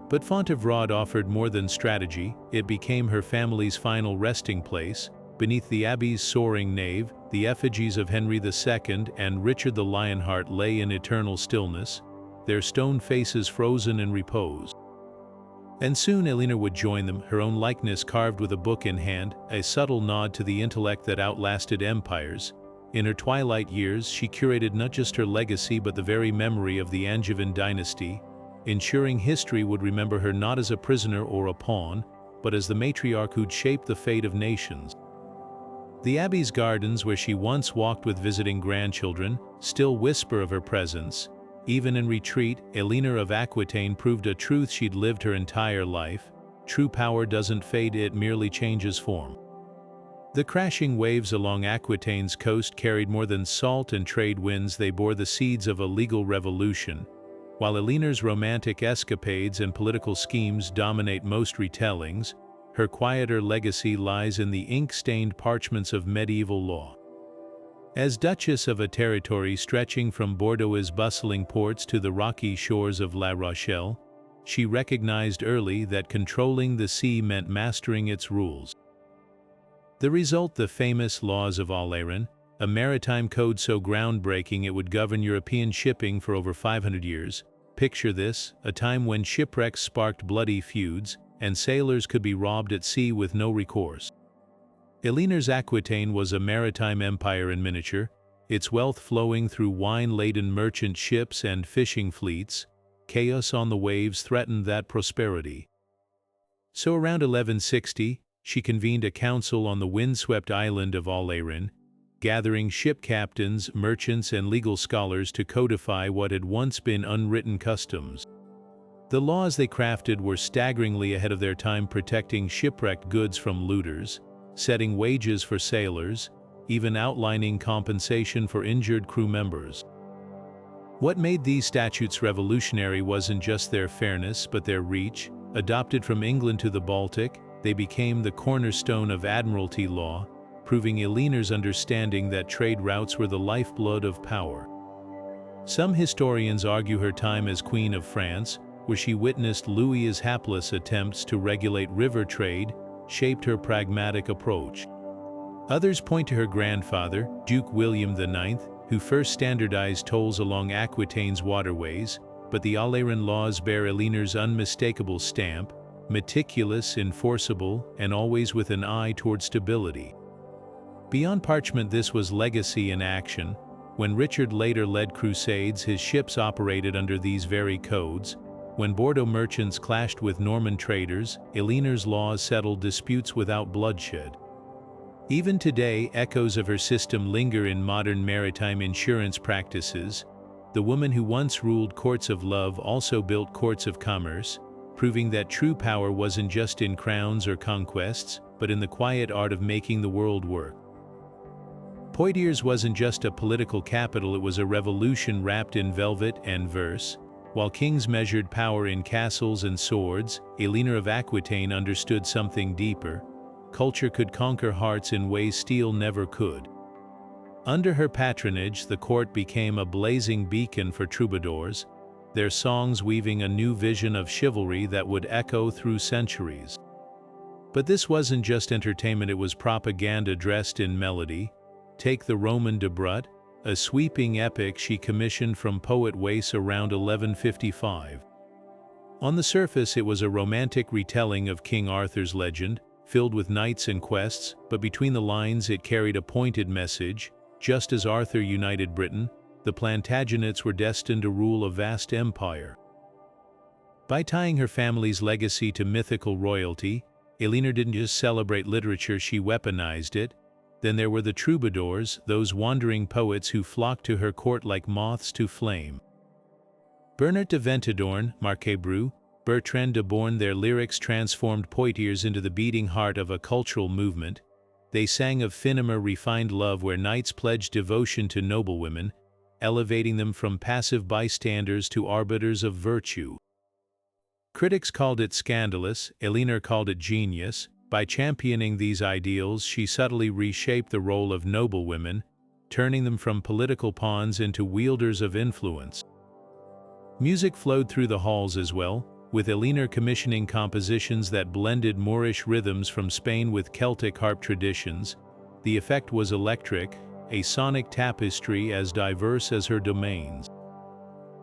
But Fontevraud offered more than strategy. It became her family's final resting place. Beneath the abbey's soaring nave, the effigies of Henry II and Richard the Lionheart lay in eternal stillness, their stone faces frozen in repose. And soon Eleanor would join them, her own likeness carved with a book in hand, a subtle nod to the intellect that outlasted empires. In her twilight years, she curated not just her legacy but the very memory of the Angevin dynasty, ensuring history would remember her not as a prisoner or a pawn, but as the matriarch who'd shaped the fate of nations. The abbey's gardens, where she once walked with visiting grandchildren, still whisper of her presence. Even in retreat, Eleanor of Aquitaine proved a truth she'd lived her entire life: true power doesn't fade, it merely changes form. The crashing waves along Aquitaine's coast carried more than salt and trade winds, they bore the seeds of a legal revolution. While Eleanor's romantic escapades and political schemes dominate most retellings, her quieter legacy lies in the ink-stained parchments of medieval law. As Duchess of a territory stretching from Bordeaux's bustling ports to the rocky shores of La Rochelle, she recognized early that controlling the sea meant mastering its rules. The result, the famous Laws of Eleanor, a maritime code so groundbreaking it would govern European shipping for over 500 years. Picture this, a time when shipwrecks sparked bloody feuds, and sailors could be robbed at sea with no recourse. Eleanor's Aquitaine was a maritime empire in miniature, its wealth flowing through wine-laden merchant ships and fishing fleets. Chaos on the waves threatened that prosperity. So around 1160, she convened a council on the windswept island of Eleanor, gathering ship captains, merchants, and legal scholars to codify what had once been unwritten customs. The laws they crafted were staggeringly ahead of their time, protecting shipwrecked goods from looters, setting wages for sailors, even outlining compensation for injured crew members. What made these statutes revolutionary wasn't just their fairness but their reach. Adopted from England to the Baltic, they became the cornerstone of admiralty law, proving Eleanor's understanding that trade routes were the lifeblood of power. Some historians argue her time as Queen of France, where she witnessed Louis's hapless attempts to regulate river trade, shaped her pragmatic approach. Others point to her grandfather, Duke William IX, who first standardized tolls along Aquitaine's waterways, but the Eleanor laws bear Eleanor's unmistakable stamp: meticulous, enforceable, and always with an eye toward stability. Beyond parchment, this was legacy in action. When Richard later led crusades, his ships operated under these very codes. When Bordeaux merchants clashed with Norman traders, Eleanor's laws settled disputes without bloodshed. Even today, echoes of her system linger in modern maritime insurance practices. The woman who once ruled courts of love also built courts of commerce, proving that true power wasn't just in crowns or conquests, but in the quiet art of making the world work. Poitiers wasn't just a political capital, it was a revolution wrapped in velvet and verse. While kings measured power in castles and swords, Eleanor of Aquitaine understood something deeper. Culture could conquer hearts in ways steel never could. Under her patronage, the court became a blazing beacon for troubadours, their songs weaving a new vision of chivalry that would echo through centuries. But this wasn't just entertainment, it was propaganda dressed in melody. Take the Roman de Brut, a sweeping epic she commissioned from poet Wace around 1155. On the surface, it was a romantic retelling of King Arthur's legend, filled with knights and quests, but between the lines it carried a pointed message. Just as Arthur united Britain, the Plantagenets were destined to rule a vast empire. By tying her family's legacy to mythical royalty, Eleanor didn't just celebrate literature, she weaponized it. Then there were the troubadours, those wandering poets who flocked to her court like moths to flame. Bernard de Ventadorn, Marquet Brou, Bertrand de Born, their lyrics transformed Poitiers into the beating heart of a cultural movement. They sang of finima refined love where knights pledged devotion to noblewomen, elevating them from passive bystanders to arbiters of virtue. Critics called it scandalous, Eleanor called it genius. By championing these ideals, she subtly reshaped the role of noblewomen, turning them from political pawns into wielders of influence. Music flowed through the halls as well, with Eleanor commissioning compositions that blended Moorish rhythms from Spain with Celtic harp traditions. The effect was electric, a sonic tapestry as diverse as her domains.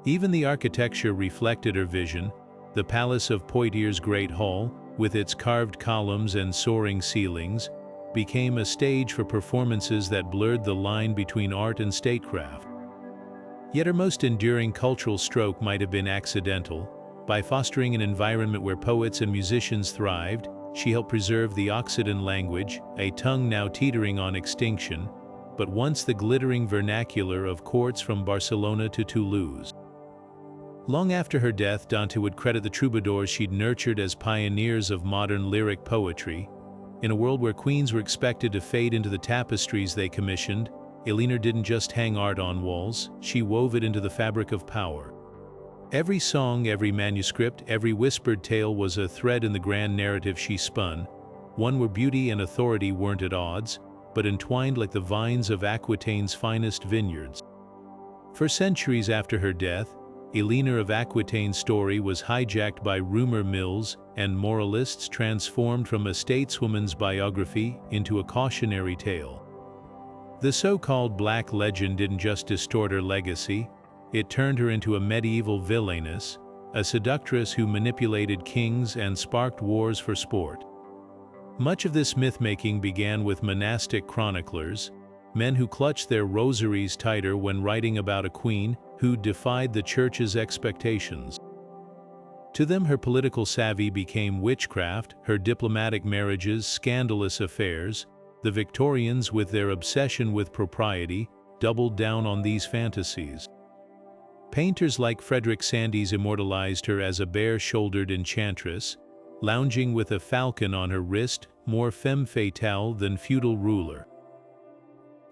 Even the architecture reflected her vision. The Palace of Poitiers' Great Hall, with its carved columns and soaring ceilings, became a stage for performances that blurred the line between art and statecraft. Yet her most enduring cultural stroke might have been accidental. By fostering an environment where poets and musicians thrived, she helped preserve the Occitan language, a tongue now teetering on extinction, but once the glittering vernacular of courts from Barcelona to Toulouse. Long after her death, Dante would credit the troubadours she'd nurtured as pioneers of modern lyric poetry. In a world where queens were expected to fade into the tapestries they commissioned, Eleanor didn't just hang art on walls, she wove it into the fabric of power. Every song, every manuscript, every whispered tale was a thread in the grand narrative she spun, one where beauty and authority weren't at odds, but entwined like the vines of Aquitaine's finest vineyards. For centuries after her death, Eleanor of Aquitaine's story was hijacked by rumor mills and moralists, transformed from a stateswoman's biography into a cautionary tale. The so-called Black Legend didn't just distort her legacy, it turned her into a medieval villainess, a seductress who manipulated kings and sparked wars for sport. Much of this myth-making began with monastic chroniclers, men who clutched their rosaries tighter when writing about a queen who defied the church's expectations. To them, her political savvy became witchcraft, her diplomatic marriages scandalous affairs. The Victorians, with their obsession with propriety, doubled down on these fantasies. Painters like Frederick Sandys immortalized her as a bare-shouldered enchantress, lounging with a falcon on her wrist, more femme fatale than feudal ruler.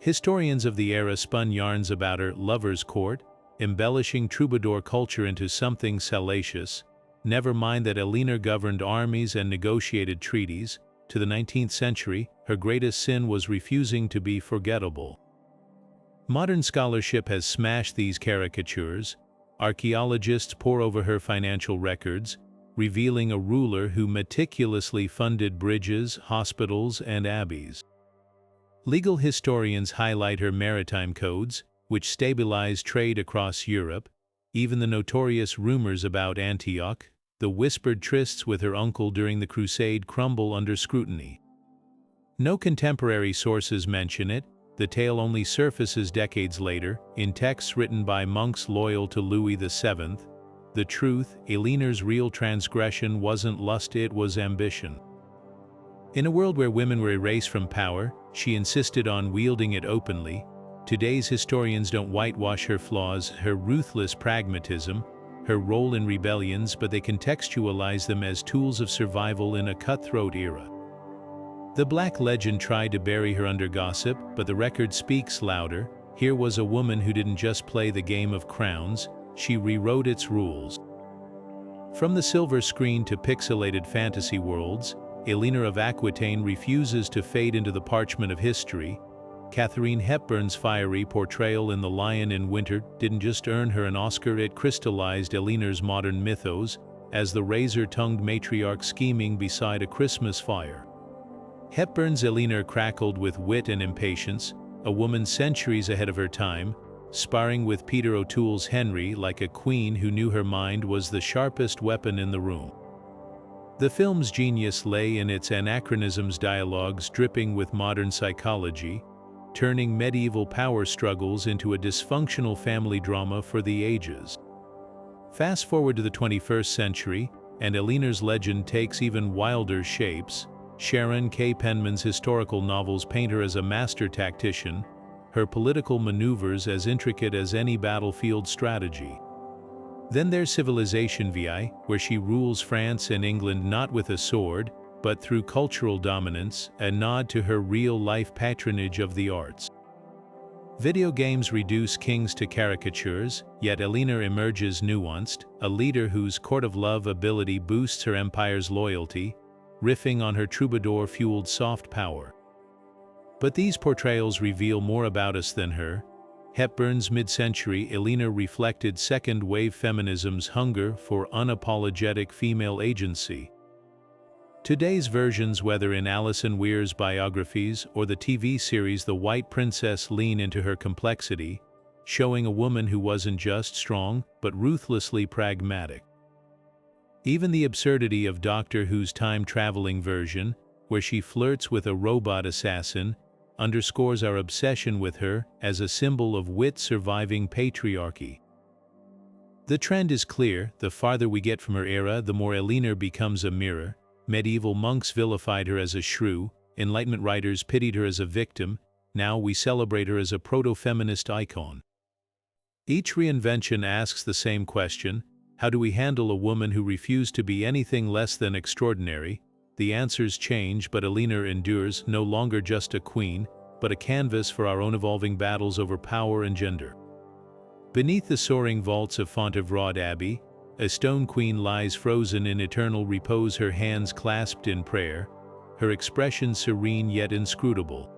Historians of the era spun yarns about her lover's court, embellishing troubadour culture into something salacious. Never mind that Eleanor governed armies and negotiated treaties. To the 19th century, her greatest sin was refusing to be forgettable. Modern scholarship has smashed these caricatures. Archaeologists pore over her financial records, revealing a ruler who meticulously funded bridges, hospitals, and abbeys. Legal historians highlight her maritime codes, which stabilized trade across Europe. Even the notorious rumors about Antioch, the whispered trysts with her uncle during the Crusade, crumble under scrutiny. No contemporary sources mention it, the tale only surfaces decades later, in texts written by monks loyal to Louis VII. The truth, Eleanor's real transgression wasn't lust, it was ambition. In a world where women were erased from power, she insisted on wielding it openly. Today's historians don't whitewash her flaws, her ruthless pragmatism, her role in rebellions, but they contextualize them as tools of survival in a cutthroat era. The Black Legend tried to bury her under gossip, but the record speaks louder. Here was a woman who didn't just play the game of crowns, she rewrote its rules. From the silver screen to pixelated fantasy worlds, Eleanor of Aquitaine refuses to fade into the parchment of history. Katharine Hepburn's fiery portrayal in The Lion in Winter didn't just earn her an Oscar, it crystallized Eleanor's modern mythos as the razor-tongued matriarch scheming beside a Christmas fire. Hepburn's Eleanor crackled with wit and impatience, a woman centuries ahead of her time, sparring with Peter O'Toole's Henry like a queen who knew her mind was the sharpest weapon in the room. The film's genius lay in its anachronisms, dialogues dripping with modern psychology, turning medieval power struggles into a dysfunctional family drama for the ages. Fast forward to the 21st century, and Eleanor's legend takes even wilder shapes. Sharon K. Penman's historical novels paint her as a master tactician, her political maneuvers as intricate as any battlefield strategy. Then there's Civilization VI, where she rules France and England not with a sword, but through cultural dominance, a nod to her real-life patronage of the arts. Video games reduce kings to caricatures, yet Eleanor emerges nuanced, a leader whose court of love ability boosts her empire's loyalty, riffing on her troubadour-fueled soft power. But these portrayals reveal more about us than her. Hepburn's mid-century Eleanor reflected second-wave feminism's hunger for unapologetic female agency. Today's versions, whether in Alison Weir's biographies or the TV series The White Princess, lean into her complexity, showing a woman who wasn't just strong, but ruthlessly pragmatic. Even the absurdity of Doctor Who's time-traveling version, where she flirts with a robot assassin, underscores our obsession with her as a symbol of wit surviving patriarchy. The trend is clear: the farther we get from her era, the more Eleanor becomes a mirror. Medieval monks vilified her as a shrew, Enlightenment writers pitied her as a victim, now we celebrate her as a proto-feminist icon. Each reinvention asks the same question: how do we handle a woman who refused to be anything less than extraordinary? The answers change, but Eleanor endures, no longer just a queen, but a canvas for our own evolving battles over power and gender. Beneath the soaring vaults of Fontevraud Abbey, a stone queen lies frozen in eternal repose, her hands clasped in prayer, her expression serene yet inscrutable.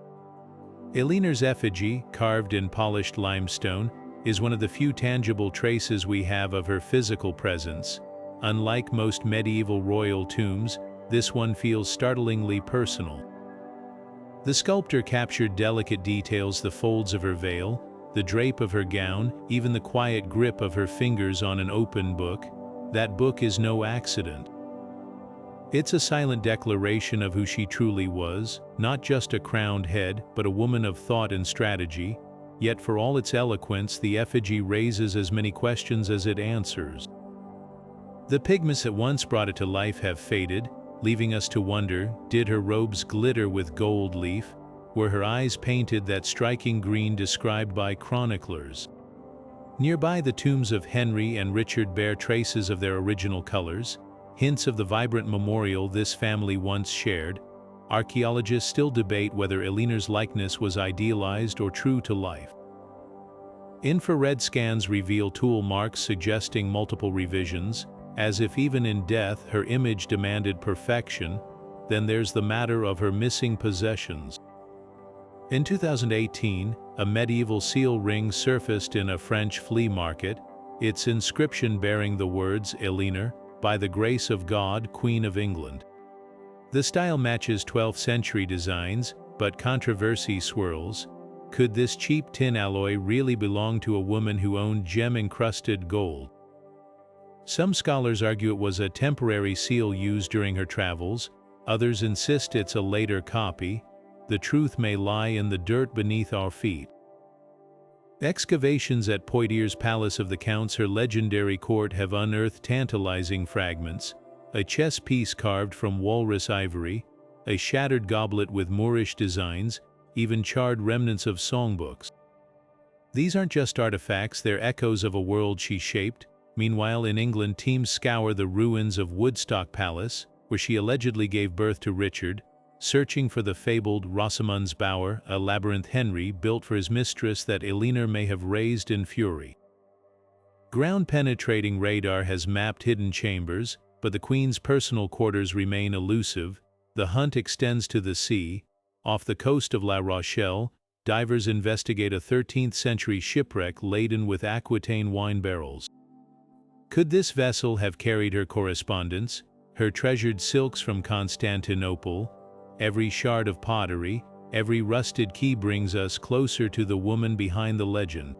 Eleanor's effigy, carved in polished limestone, is one of the few tangible traces we have of her physical presence. Unlike most medieval royal tombs, this one feels startlingly personal. The sculptor captured delicate details: the folds of her veil, the drape of her gown, even the quiet grip of her fingers on an open book. That book is no accident. It's a silent declaration of who she truly was, not just a crowned head, but a woman of thought and strategy. Yet for all its eloquence, the effigy raises as many questions as it answers. The pigments that once brought it to life have faded, leaving us to wonder: did her robes glitter with gold leaf? Were her eyes painted that striking green described by chroniclers? Nearby, the tombs of Henry and Richard bear traces of their original colors, hints of the vibrant memorial this family once shared. Archaeologists still debate whether Eleanor's likeness was idealized or true to life. Infrared scans reveal tool marks suggesting multiple revisions, as if even in death her image demanded perfection. Then there's the matter of her missing possessions. In 2018, a medieval seal ring surfaced in a French flea market, its inscription bearing the words "Eleanor, by the grace of God, Queen of England." The style matches 12th century designs, but controversy swirls. Could this cheap tin alloy really belong to a woman who owned gem-encrusted gold? Some scholars argue it was a temporary seal used during her travels, others insist it's a later copy. The truth may lie in the dirt beneath our feet. Excavations at Poitiers's Palace of the Counts, her legendary court, have unearthed tantalizing fragments: a chess piece carved from walrus ivory, a shattered goblet with Moorish designs, even charred remnants of songbooks. These aren't just artifacts, they're echoes of a world she shaped, Meanwhile, in England, teams scour the ruins of Woodstock Palace, where she allegedly gave birth to Richard, searching for the fabled Rosamund's Bower, a labyrinth Henry built for his mistress that Eleanor may have razed in fury. Ground-penetrating radar has mapped hidden chambers, but the Queen's personal quarters remain elusive. The hunt extends to the sea. Off the coast of La Rochelle, divers investigate a 13th-century shipwreck laden with Aquitaine wine barrels. Could this vessel have carried her correspondence, her treasured silks from Constantinople? Every shard of pottery, every rusted key brings us closer to the woman behind the legend.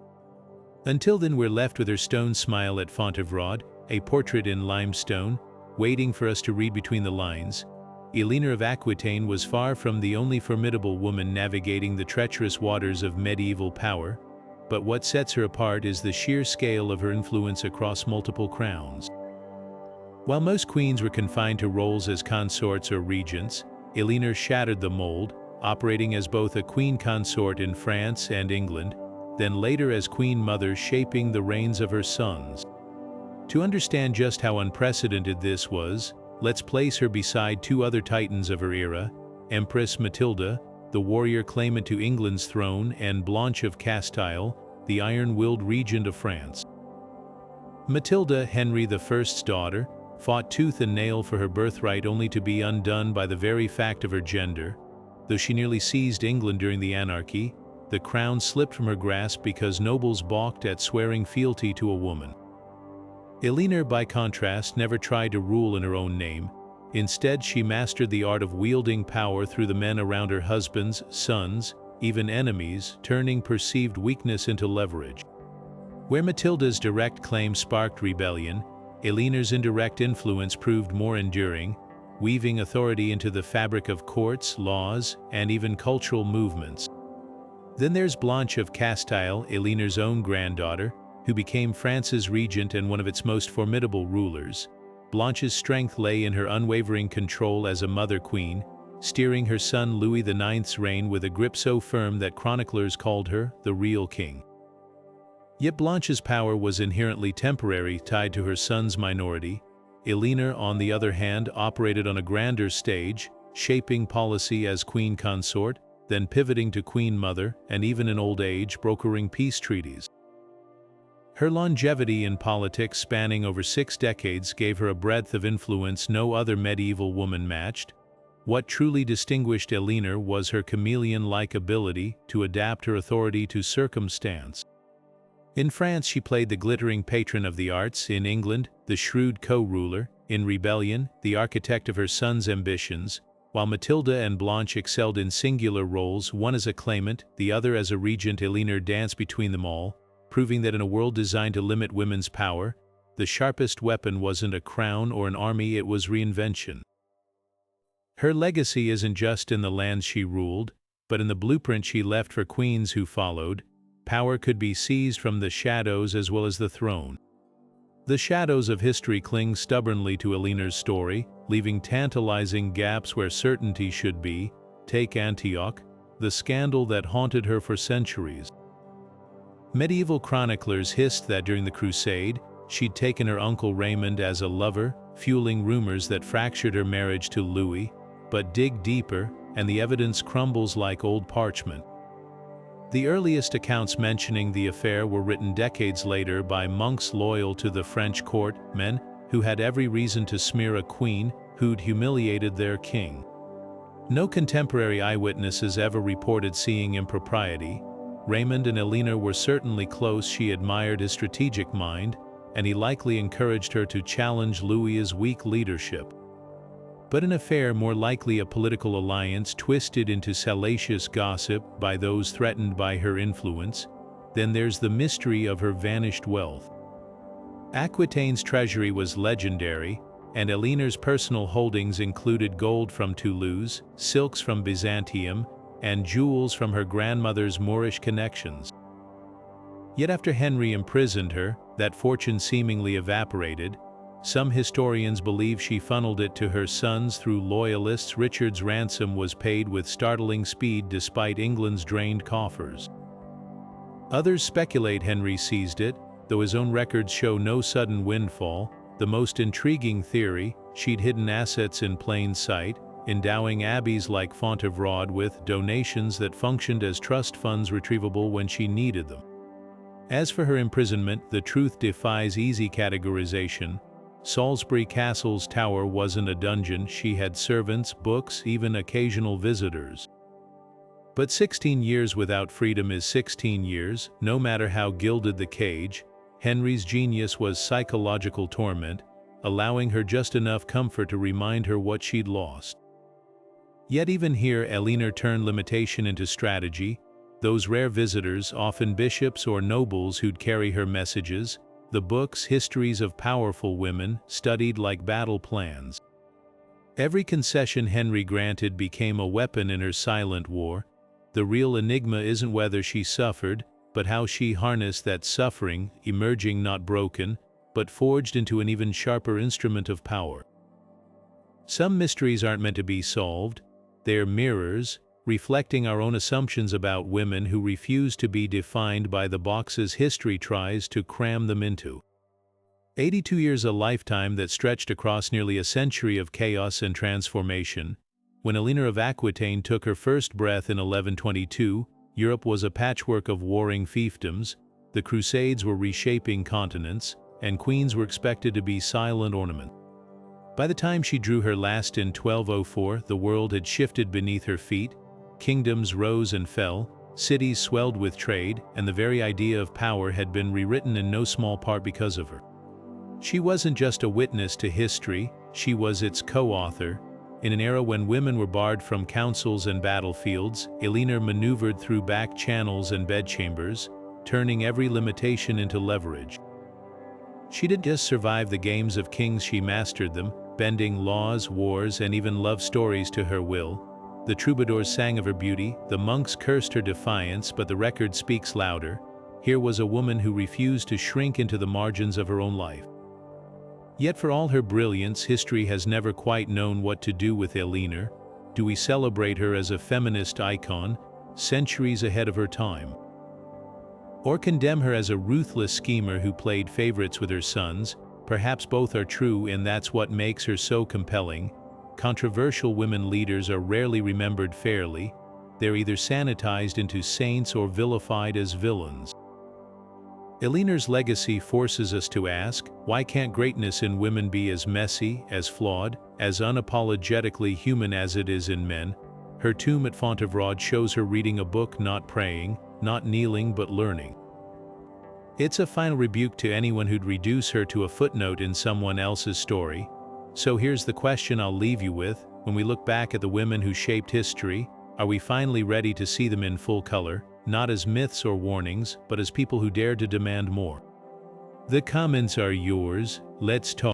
Until then, we're left with her stone smile at Fontevraud, a portrait in limestone, waiting for us to read between the lines. Eleanor of Aquitaine was far from the only formidable woman navigating the treacherous waters of medieval power, but what sets her apart is the sheer scale of her influence across multiple crowns. While most queens were confined to roles as consorts or regents, Eleanor shattered the mold, operating as both a queen consort in France and England, then later as queen mother, shaping the reigns of her sons. To understand just how unprecedented this was, let's place her beside two other titans of her era, Empress Matilda, the warrior claimant to England's throne, and Blanche of Castile, the iron-willed regent of France. Matilda, Henry I's daughter, fought tooth and nail for her birthright only to be undone by the very fact of her gender. Though she nearly seized England during the anarchy, the crown slipped from her grasp because nobles balked at swearing fealty to a woman. Eleanor, by contrast, never tried to rule in her own name. Instead, she mastered the art of wielding power through the men around her, husbands, sons, even enemies, turning perceived weakness into leverage. Where Matilda's direct claim sparked rebellion, Eleanor's indirect influence proved more enduring, weaving authority into the fabric of courts, laws, and even cultural movements. Then there's Blanche of Castile, Eleanor's own granddaughter, who became France's regent and one of its most formidable rulers. Blanche's strength lay in her unwavering control as a mother queen, steering her son Louis IX's reign with a grip so firm that chroniclers called her the real king. Yet Blanche's power was inherently temporary, tied to her son's minority. Eleanor, on the other hand, operated on a grander stage, shaping policy as queen consort, then pivoting to queen mother, and even in old age brokering peace treaties. Her longevity in politics, spanning over 6 decades, gave her a breadth of influence no other medieval woman matched. What truly distinguished Eleanor was her chameleon-like ability to adapt her authority to circumstance. In France, she played the glittering patron of the arts; in England, the shrewd co-ruler; in rebellion, the architect of her son's ambitions. While Matilda and Blanche excelled in singular roles, one as a claimant, the other as a regent, Eleanor danced between them all, proving that in a world designed to limit women's power, the sharpest weapon wasn't a crown or an army, it was reinvention. Her legacy isn't just in the lands she ruled, but in the blueprint she left for queens who followed. Power could be seized from the shadows as well as the throne. The shadows of history cling stubbornly to Eleanor's story, leaving tantalizing gaps where certainty should be. Take Antioch, the scandal that haunted her for centuries. Medieval chroniclers hissed that during the Crusade, she'd taken her uncle Raymond as a lover, fueling rumors that fractured her marriage to Louis. But dig deeper, and the evidence crumbles like old parchment. The earliest accounts mentioning the affair were written decades later by monks loyal to the French court, men who had every reason to smear a queen who'd humiliated their king. No contemporary eyewitnesses ever reported seeing impropriety. Raymond and Eleanor were certainly close. She admired his strategic mind, and he likely encouraged her to challenge Louis's weak leadership. But an affair, more likely a political alliance, twisted into salacious gossip by those threatened by her influence. Then there's the mystery of her vanished wealth. Aquitaine's treasury was legendary, and Eleanor's personal holdings included gold from Toulouse, silks from Byzantium, and jewels from her grandmother's Moorish connections. Yet after Henry imprisoned her, that fortune seemingly evaporated. Some historians believe she funneled it to her sons through loyalists. Richard's ransom was paid with startling speed despite England's drained coffers. Others speculate Henry seized it, though his own records show no sudden windfall. The most intriguing theory, she'd hidden assets in plain sight, endowing abbeys like Fontevraud with donations that functioned as trust funds retrievable when she needed them. As for her imprisonment, the truth defies easy categorization. Salisbury Castle's tower wasn't a dungeon. She had servants, books, even occasional visitors. But 16 years without freedom is 16 years, no matter how gilded the cage. Henry's genius was psychological torment, allowing her just enough comfort to remind her what she'd lost. Yet even here, Eleanor turned limitation into strategy. Those rare visitors, often bishops or nobles who'd carry her messages, the books, histories of powerful women, studied like battle plans. Every concession Henry granted became a weapon in her silent war. The real enigma isn't whether she suffered, but how she harnessed that suffering, emerging not broken, but forged into an even sharper instrument of power. Some mysteries aren't meant to be solved. They're mirrors, reflecting our own assumptions about women who refuse to be defined by the boxes history tries to cram them into. 82 years, a lifetime that stretched across nearly a century of chaos and transformation. When Eleanor of Aquitaine took her first breath in 1122, Europe was a patchwork of warring fiefdoms. The Crusades were reshaping continents, and queens were expected to be silent ornaments. By the time she drew her last in 1204, the world had shifted beneath her feet. Kingdoms rose and fell, cities swelled with trade, and the very idea of power had been rewritten in no small part because of her. She wasn't just a witness to history, she was its co-author. In an era when women were barred from councils and battlefields, Eleanor maneuvered through back channels and bedchambers, turning every limitation into leverage. She didn't just survive the games of kings, she mastered them, bending laws, wars, and even love stories to her will. The troubadours sang of her beauty, the monks cursed her defiance, but the record speaks louder. Here was a woman who refused to shrink into the margins of her own life. Yet for all her brilliance, history has never quite known what to do with Eleanor. Do we celebrate her as a feminist icon, centuries ahead of her time? Or condemn her as a ruthless schemer who played favorites with her sons? Perhaps both are true, and that's what makes her so compelling. Controversial women leaders are rarely remembered fairly. They're either sanitized into saints or vilified as villains. Eleanor's legacy forces us to ask, why can't greatness in women be as messy, as flawed, as unapologetically human as it is in men? Her tomb at Fontevraud shows her reading a book, not praying, not kneeling, but learning. It's a final rebuke to anyone who'd reduce her to a footnote in someone else's story. So here's the question I'll leave you with. When we look back at the women who shaped history, are we finally ready to see them in full color, not as myths or warnings, but as people who dared to demand more? The comments are yours. Let's talk.